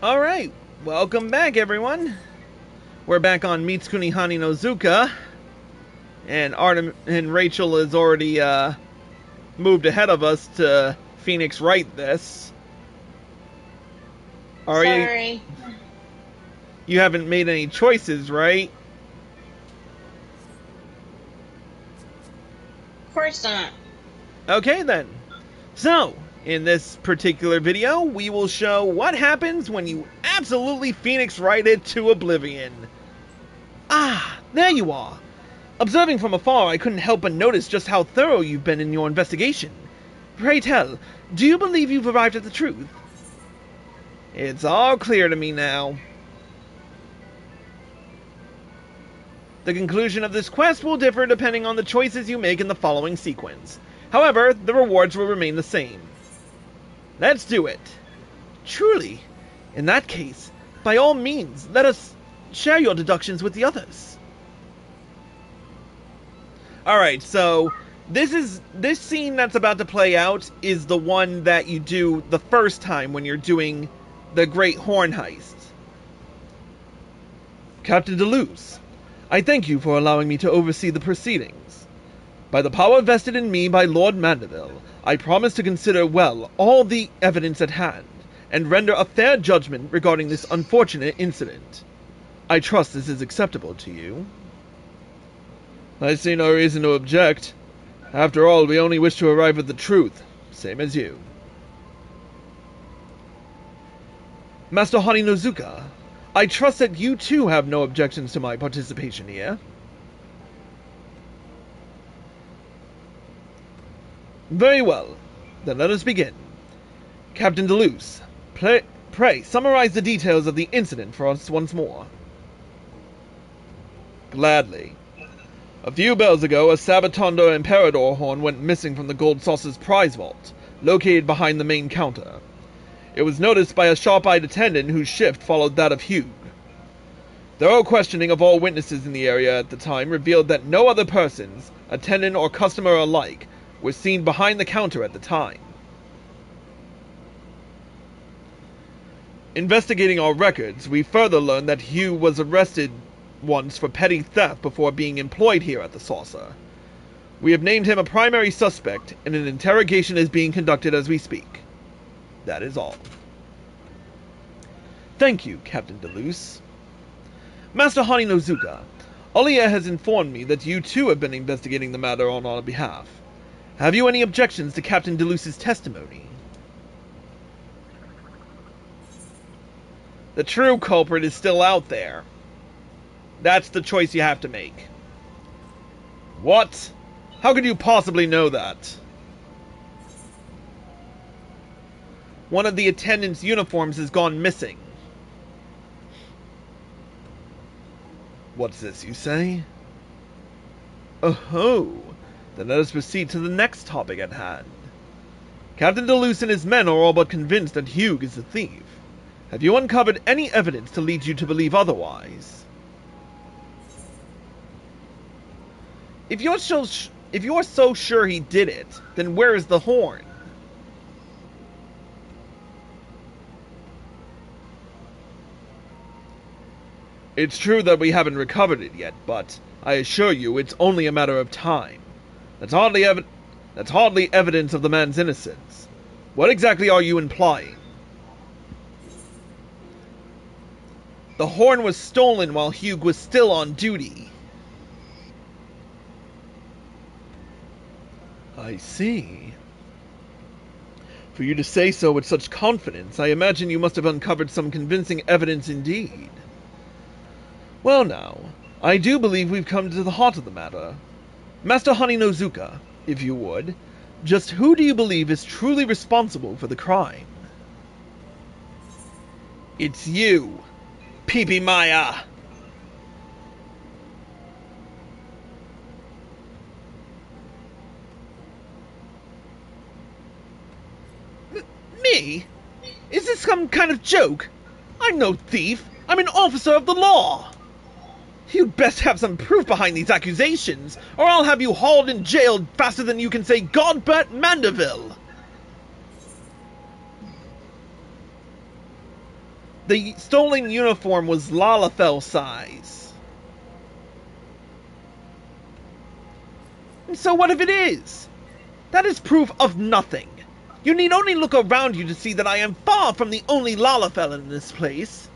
Alright, welcome back everyone. We're back on Mitsukuni Hani no Zuka. And Rachel has already moved ahead of us to Phoenix Wright this. Sorry. You haven't made any choices, right? Of course not. Okay then. So, in this particular video, we will show what happens when you absolutely Phoenix Wright it to oblivion. Ah, there you are. Observing from afar, I couldn't help but notice just how thorough you've been in your investigation. Pray tell, do you believe you've arrived at the truth? It's all clear to me now. The conclusion of this quest will differ depending on the choices you make in the following sequence. However, the rewards will remain the same. Let's do it. Truly. In that case, by all means, let us share your deductions with the others. Alright, so this scene that's about to play out is the one that you do the first time when you're doing the Great Horn Heist. Captain Deleuze, I thank you for allowing me to oversee the proceedings. By the power vested in me by Lord Mandeville, I promise to consider well all the evidence at hand, and render a fair judgment regarding this unfortunate incident. I trust this is acceptable to you. I see no reason to object. After all, we only wish to arrive at the truth, same as you. Master Hani no Zuka, I trust that you too have no objections to my participation here. Very well. Then let us begin. Captain Deleuze, pray summarize the details of the incident for us once more. Gladly. A few bells ago, a Sabatondo Imperador horn went missing from the Gold Saucer's prize vault, located behind the main counter. It was noticed by a sharp-eyed attendant whose shift followed that of Hugh. Thorough questioning of all witnesses in the area at the time revealed that no other persons, attendant or customer alike, were seen behind the counter at the time. Investigating our records, we further learned that Hugh was arrested once for petty theft before being employed here at the Saucer. We have named him a primary suspect, and an interrogation is being conducted as we speak. That is all. Thank you, Captain Deleuze. Master Hani no Zuka, Olia has informed me that you too have been investigating the matter on our behalf. Have you any objections to Captain Deleuze's testimony? The true culprit is still out there. That's the choice you have to make. What? How could you possibly know that? One of the attendants' uniforms has gone missing. What's this, you say? Oh-ho! Then let us proceed to the next topic at hand. Captain Deleuze and his men are all but convinced that Hugh is the thief. Have you uncovered any evidence to lead you to believe otherwise? If you're so sure he did it, then where is the horn? It's true that we haven't recovered it yet, but I assure you it's only a matter of time. That's hardly evidence of the man's innocence. What exactly are you implying? The horn was stolen while Hugh was still on duty. I see. For you to say so with such confidence, I imagine you must have uncovered some convincing evidence indeed. Well now, I do believe we've come to the heart of the matter. Master Hani no Zuka, if you would, just who do you believe is truly responsible for the crime? It's you, Pipi Maya! Me? Is this some kind of joke? I'm no thief. I'm an officer of the law. You'd best have some proof behind these accusations, or I'll have you hauled and jailed faster than you can say Godbert Mandeville. The stolen uniform was Lalafell size. And so what if it is? That is proof of nothing. You need only look around you to see that I am far from the only Lalafell in this place.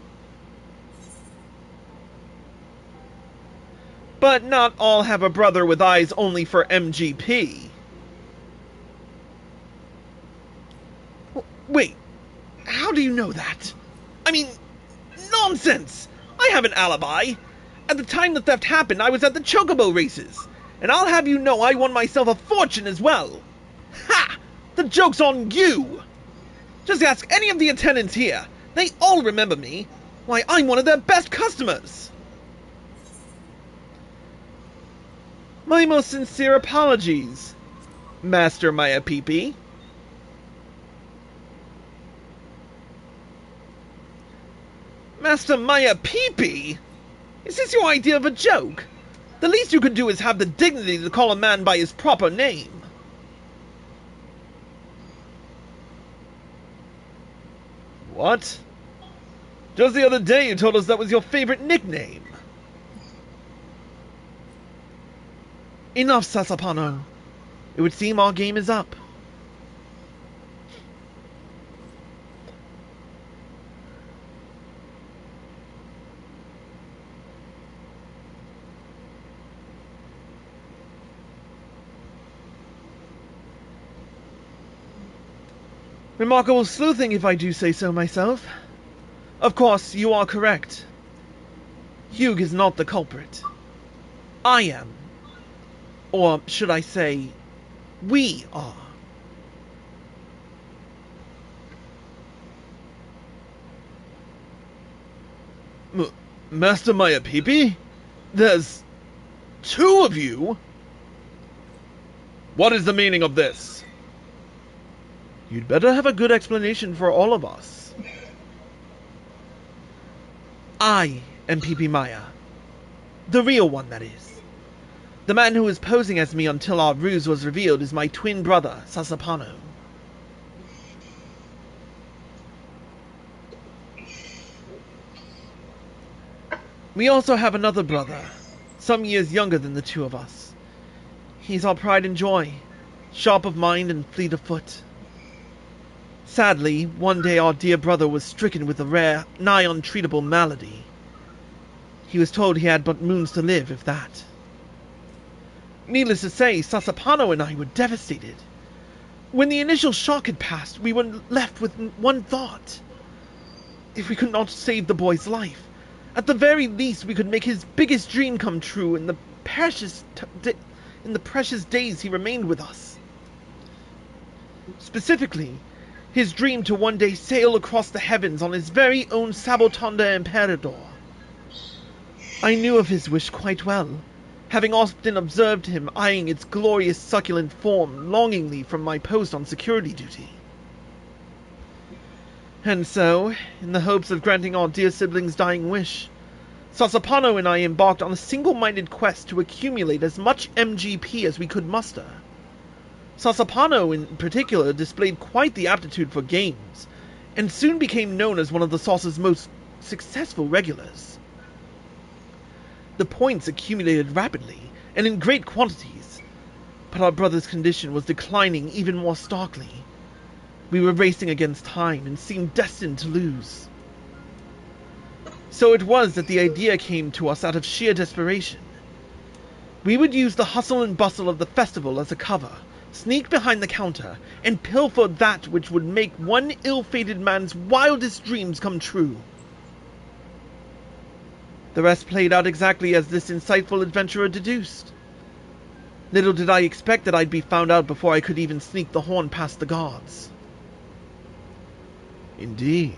But not all have a brother with eyes only for MGP. Wait, how do you know that? I mean, nonsense! I have an alibi. At the time the theft happened, I was at the Chocobo races. And I'll have you know I won myself a fortune as well. Ha! The joke's on you! Just ask any of the attendants here. They all remember me. Why, I'm one of their best customers. My most sincere apologies, Master Maya Peepee. Master Maya Peepee? Is this your idea of a joke? The least you could do is have the dignity to call a man by his proper name. What? Just the other day you told us that was your favorite nickname. Enough, Sasapano. It would seem our game is up. Remarkable sleuthing, if I do say so myself. Of course, you are correct. Hugh is not the culprit. I am. Or should I say, we are. Master Maya Peepee? There's 2 of you? What is the meaning of this? You'd better have a good explanation for all of us. I am Peepee Maya. The real one, that is. The man who was posing as me until our ruse was revealed is my twin brother, Sasapano. We also have another brother, some years younger than the 2 of us. He's our pride and joy, sharp of mind and fleet of foot. Sadly, one day our dear brother was stricken with a rare, nigh untreatable malady. He was told he had but moons to live, if that. Needless to say, Sasapano and I were devastated. When the initial shock had passed, we were left with one thought. If we could not save the boy's life, at the very least we could make his biggest dream come true in the precious days he remained with us. Specifically, his dream to one day sail across the heavens on his very own Sabotonda Emperador. I knew of his wish quite well, having often observed him eyeing its glorious succulent form longingly from my post on security duty. And so, in the hopes of granting our dear sibling's dying wish, Sasapano and I embarked on a single-minded quest to accumulate as much MGP as we could muster. Sasapano, in particular, displayed quite the aptitude for games, and soon became known as one of the sauce's most successful regulars. The points accumulated rapidly, and in great quantities, but our brother's condition was declining even more starkly. We were racing against time, and seemed destined to lose. So it was that the idea came to us out of sheer desperation. We would use the hustle and bustle of the festival as a cover, sneak behind the counter, and pilfer that which would make one ill-fated man's wildest dreams come true. The rest played out exactly as this insightful adventurer deduced. Little did I expect that I'd be found out before I could even sneak the horn past the guards. Indeed.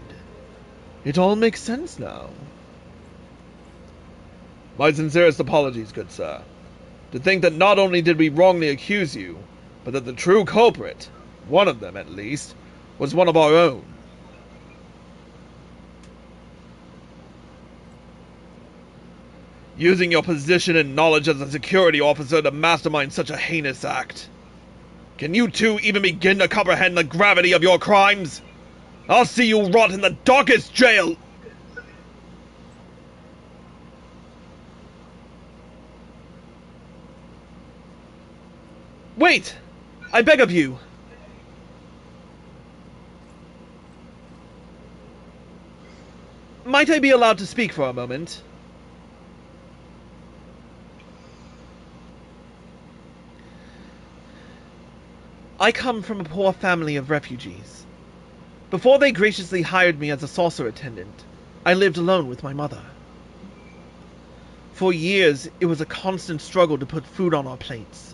It all makes sense now. My sincerest apologies, good sir. To think that not only did we wrongly accuse you, but that the true culprit, one of them at least, was one of our own. Using your position and knowledge as a security officer to mastermind such a heinous act. Can you two even begin to comprehend the gravity of your crimes? I'll see you rot in the darkest jail! Wait! I beg of you! Might I be allowed to speak for a moment? I come from a poor family of refugees. Before they graciously hired me as a saucer attendant, I lived alone with my mother. For years, it was a constant struggle to put food on our plates.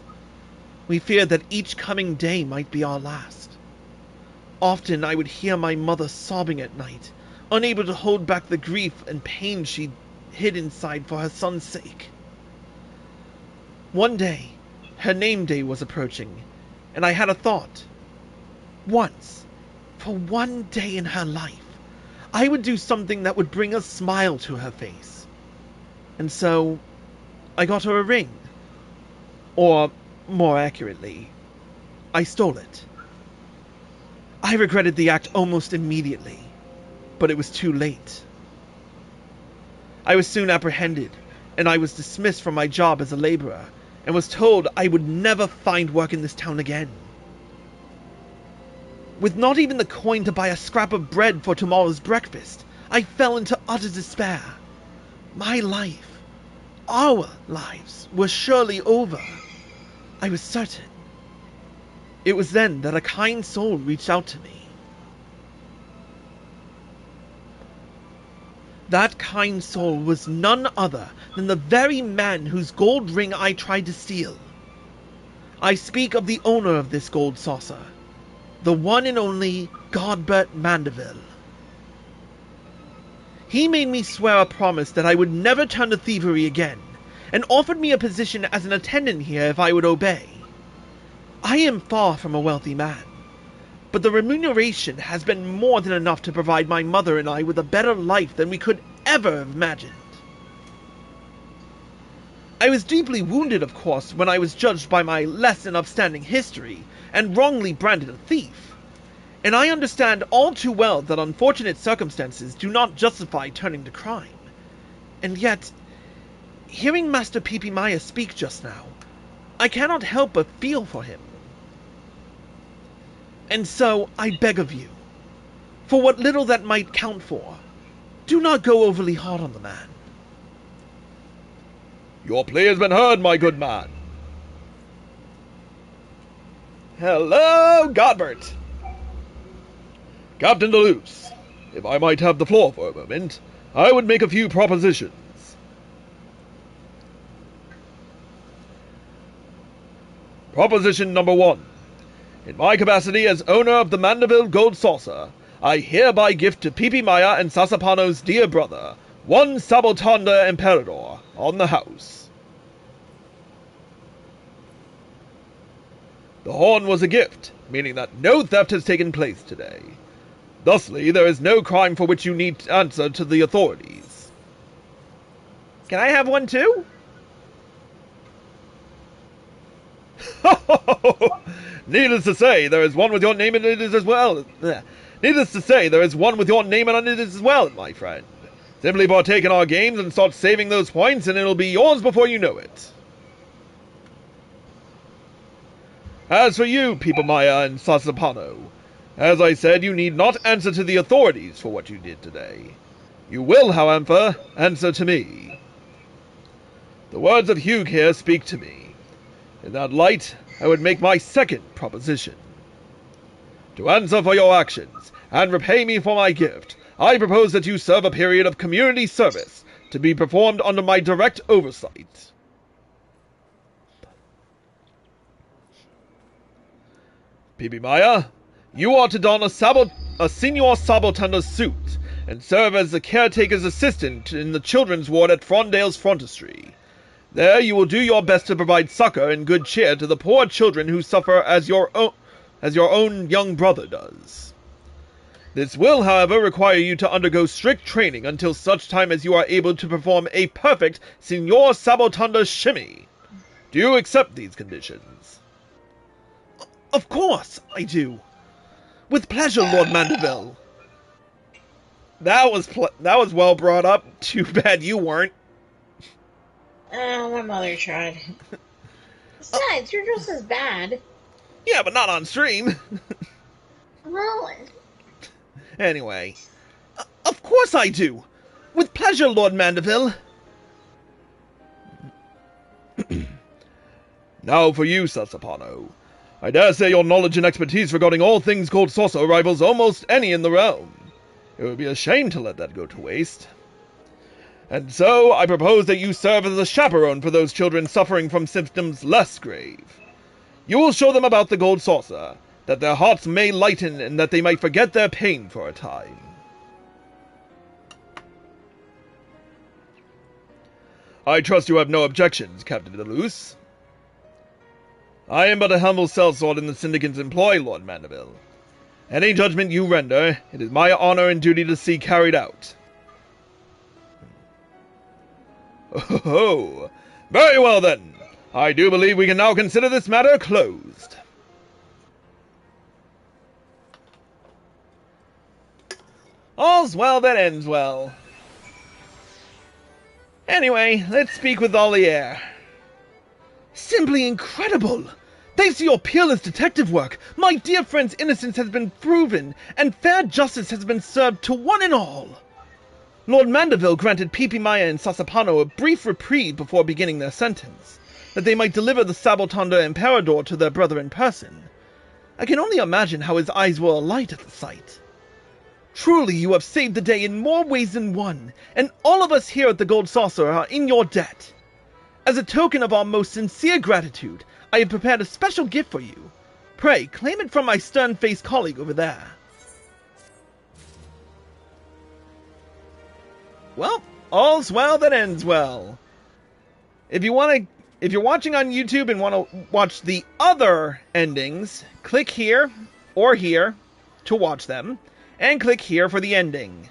We feared that each coming day might be our last. Often I would hear my mother sobbing at night, unable to hold back the grief and pain she hid inside for her son's sake. One day, her name day was approaching, and I had a thought. Once, for one day in her life, I would do something that would bring a smile to her face. And so, I got her a ring. Or, more accurately, I stole it. I regretted the act almost immediately, but it was too late. I was soon apprehended, and I was dismissed from my job as a laborer, and was told I would never find work in this town again. With not even the coin to buy a scrap of bread for tomorrow's breakfast, I fell into utter despair. My life, our lives, were surely over. I was certain. It was then that a kind soul reached out to me. That kind soul was none other than the very man whose gold ring I tried to steal. I speak of the owner of this gold saucer, the one and only Godbert Mandeville. He made me swear a promise that I would never turn to thievery again, and offered me a position as an attendant here if I would obey. I am far from a wealthy man, but the remuneration has been more than enough to provide my mother and I with a better life than we could ever have imagined. I was deeply wounded, of course, when I was judged by my less than upstanding history and wrongly branded a thief. And I understand all too well that unfortunate circumstances do not justify turning to crime. And yet, hearing Master Pipi Maya speak just now, I cannot help but feel for him. And so, I beg of you, for what little that might count for, do not go overly hard on the man. Your plea has been heard, my good man. Hello, Godbert. Captain Deleuze, if I might have the floor for a moment, I would make a few propositions. Proposition number 1. In my capacity as owner of the Mandeville Gold Saucer, I hereby gift to Pipi Maya and Sasapano's dear brother 1 Sabotanda Emperador on the house. The horn was a gift, meaning that no theft has taken place today. Thusly, there is no crime for which you need answer to the authorities. Can I have one too? Needless to say, there is one with your name in it as well. Needless to say, there is one with your name on it as well, my friend. Simply partake in our games and start saving those points, and it'll be yours before you know it. As for you, Pipi Maya and Sasapano, as I said, you need not answer to the authorities for what you did today. You will, however, answer to me. The words of Hugh here speak to me. In that light, I would make my second proposition. To answer for your actions, and repay me for my gift, I propose that you serve a period of community service, to be performed under my direct oversight. Pipi Maya, you are to don a Senior Sabotander's suit, and serve as the caretaker's assistant in the children's ward at Frondale's frontistery. There you will do your best to provide succor and good cheer to the poor children who suffer as your own young brother does. This will, however, require you to undergo strict training until such time as you are able to perform a perfect Senior Sabotanda shimmy. Do you accept these conditions? Of course, I do. With pleasure, Lord Mandeville. That was well brought up. Too bad you weren't. Oh, my mother tried. Besides, you're just as bad. Yeah, but not on stream. Well, Anyway, of course I do. With pleasure, Lord Mandeville. Now for you, Sasapano. I dare say your knowledge and expertise regarding all things called sorcerer rivals almost any in the realm. It would be a shame to let that go to waste. And so, I propose that you serve as a chaperone for those children suffering from symptoms less grave. You will show them about the gold saucer, that their hearts may lighten and that they might forget their pain for a time. I trust you have no objections, Captain Deleuze. I am but a humble sellsword in the Syndicate's employ, Lord Mandeville. Any judgment you render, it is my honor and duty to see carried out. Oh, very well then. I do believe we can now consider this matter closed. All's well that ends well. Anyway, let's speak with Ollier. Simply incredible! Thanks to your peerless detective work, my dear friend's innocence has been proven, and fair justice has been served to one and all. Lord Mandeville granted Pipi Maya and Sasapano a brief reprieve before beginning their sentence, that they might deliver the Sabotando Emperador to their brother in person. I can only imagine how his eyes will alight at the sight. Truly, you have saved the day in more ways than one, and all of us here at the Gold Saucer are in your debt. As a token of our most sincere gratitude, I have prepared a special gift for you. Pray, claim it from my stern-faced colleague over there. Well, all's well that ends well. If you're watching on YouTube and want to watch the other endings, click here or here to watch them, and click here for the ending.